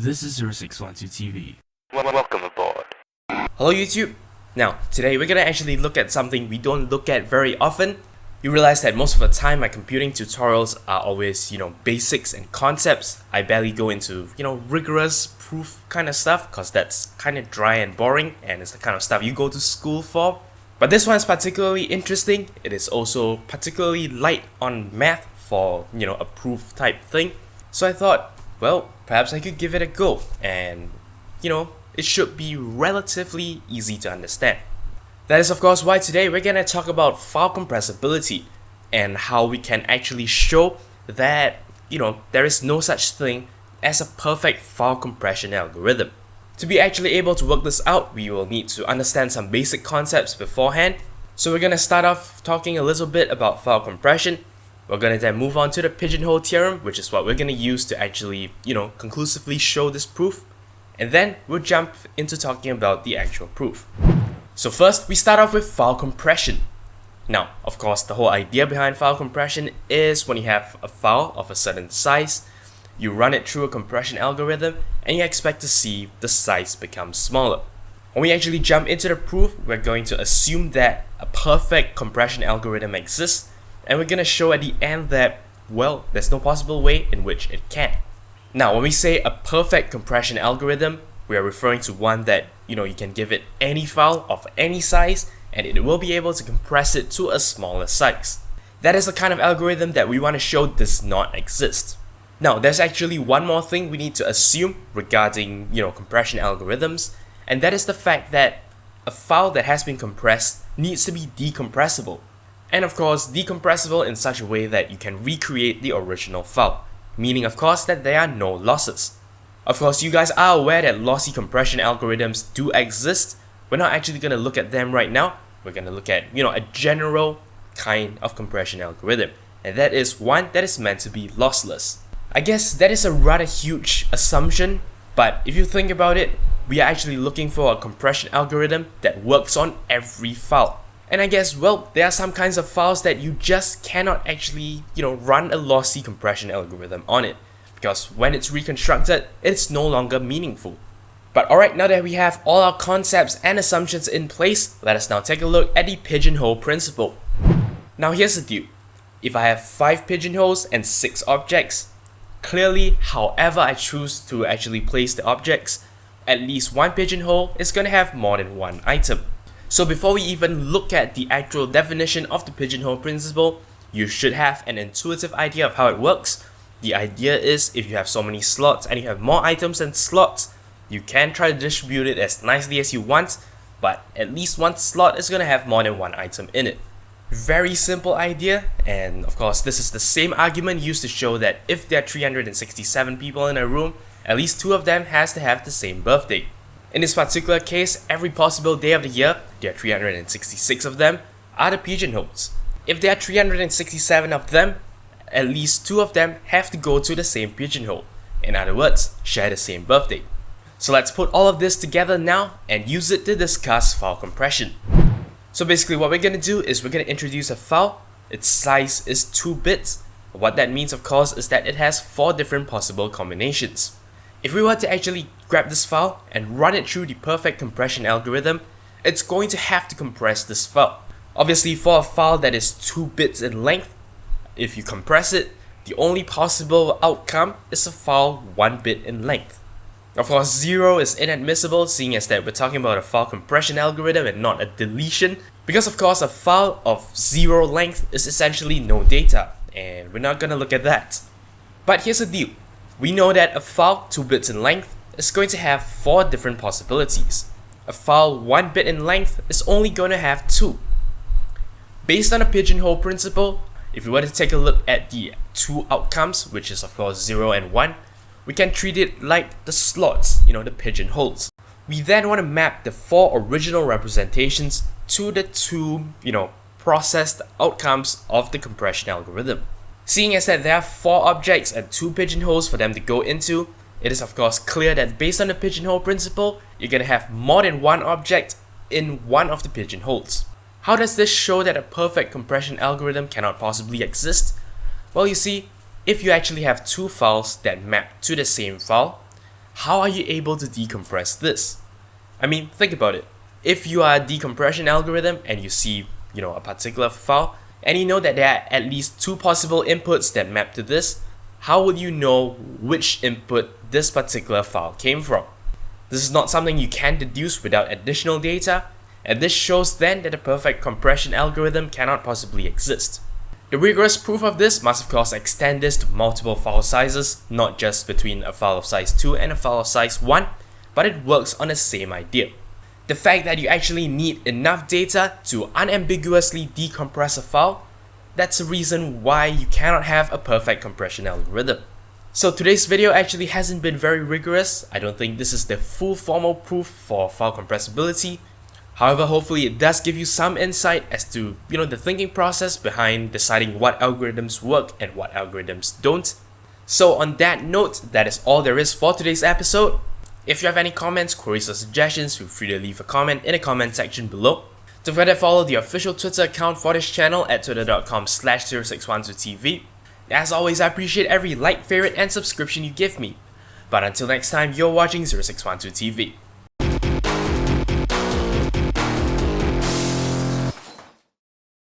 This is 0612 TV. Welcome aboard. Hello YouTube! Now, today we're gonna actually look at something we don't look at very often. You realize that most of the time my computing tutorials are always, basics and concepts. I barely go into, rigorous proof kind of stuff because that's kind of dry and boring and it's the kind of stuff you go to school for. But this one is particularly interesting. It is also particularly light on math for, a proof type thing. So I thought, well, perhaps I could give it a go and, it should be relatively easy to understand. That is of course why today we're gonna talk about file compressibility and how we can actually show that, there is no such thing as a perfect file compression algorithm. To be actually able to work this out, we will need to understand some basic concepts beforehand. So we're gonna start off talking a little bit about file compression. We're gonna then move on to the pigeonhole theorem, which is what we're gonna use to actually, conclusively show this proof. And then we'll jump into talking about the actual proof. So first, we start off with file compression. Now, of course, the whole idea behind file compression is when you have a file of a certain size, you run it through a compression algorithm and you expect to see the size become smaller. When we actually jump into the proof, we're going to assume that a perfect compression algorithm exists, and we're going to show at the end that, well, there's no possible way in which it can. Now, when we say a perfect compression algorithm, we are referring to one that, you can give it any file of any size and it will be able to compress it to a smaller size. That is the kind of algorithm that we want to show does not exist. Now, there's actually one more thing we need to assume regarding, compression algorithms, and that is the fact that a file that has been compressed needs to be decompressible. And of course, decompressible in such a way that you can recreate the original file, meaning of course that there are no losses. Of course, you guys are aware that lossy compression algorithms do exist. We're not actually going to look at them right now. We're going to look at, a general kind of compression algorithm, and that is one that is meant to be lossless. I guess that is a rather huge assumption, but if you think about it, we are actually looking for a compression algorithm that works on every file. And I guess, well, there are some kinds of files that you just cannot actually, run a lossy compression algorithm on it, because when it's reconstructed, it's no longer meaningful. But alright, now that we have all our concepts and assumptions in place, let us now take a look at the pigeonhole principle. Now here's the deal. If I have 5 pigeonholes and 6 objects, clearly, however I choose to actually place the objects, at least one pigeonhole is going to have more than one item. So before we even look at the actual definition of the pigeonhole principle, you should have an intuitive idea of how it works. The idea is if you have so many slots and you have more items than slots, you can try to distribute it as nicely as you want, but at least one slot is going to have more than one item in it. Very simple idea, and of course this is the same argument used to show that if there are 367 people in a room, at least 2 of them has to have the same birthday. In this particular case, every possible day of the year, there are 366 of them, are the pigeonholes. If there are 367 of them, at least 2 of them have to go to the same pigeonhole. In other words, share the same birthday. So let's put all of this together now and use it to discuss file compression. So basically what we're going to do is we're going to introduce a file. Its size is 2 bits. What that means of course is that it has 4 different possible combinations. If we were to actually grab this file and run it through the perfect compression algorithm, it's going to have to compress this file. Obviously, for a file that is 2 bits in length, if you compress it, the only possible outcome is a file 1 bit in length. Of course, 0 is inadmissible, seeing as that we're talking about a file compression algorithm and not a deletion, because of course a file of 0 length is essentially no data, and we're not gonna look at that. But here's the deal. We know that a file 2 bits in length is going to have 4 different possibilities. A file 1 bit in length is only going to have 2. Based on the pigeonhole principle, if we were to take a look at the 2 outcomes, which is of course 0 and 1, we can treat it like the slots, the pigeonholes. We then want to map the 4 original representations to the 2, processed outcomes of the compression algorithm. Seeing as that there are 4 objects and 2 pigeonholes for them to go into, it is of course clear that based on the pigeonhole principle, you're going to have more than one object in one of the pigeonholes. How does this show that a perfect compression algorithm cannot possibly exist? Well, you see, if you actually have 2 files that map to the same file, how are you able to decompress this? I mean, think about it. If you are a decompression algorithm and you see, a particular file, and you know that there are at least two possible inputs that map to this, how would you know which input this particular file came from? This is not something you can deduce without additional data, and this shows then that a perfect compression algorithm cannot possibly exist. The rigorous proof of this must of course extend this to multiple file sizes, not just between a file of size 2 and a file of size 1, but it works on the same idea. The fact that you actually need enough data to unambiguously decompress a file, that's the reason why you cannot have a perfect compression algorithm. So today's video actually hasn't been very rigorous. I don't think this is the full formal proof for file compressibility. However, hopefully it does give you some insight as to, the thinking process behind deciding what algorithms work and what algorithms don't. So on that note, that is all there is for today's episode. If you have any comments, queries or suggestions, feel free to leave a comment in the comment section below. Don't forget to follow the official Twitter account for this channel at twitter.com/0612tv. As always, I appreciate every like, favorite and subscription you give me. But until next time, you're watching 0612TV.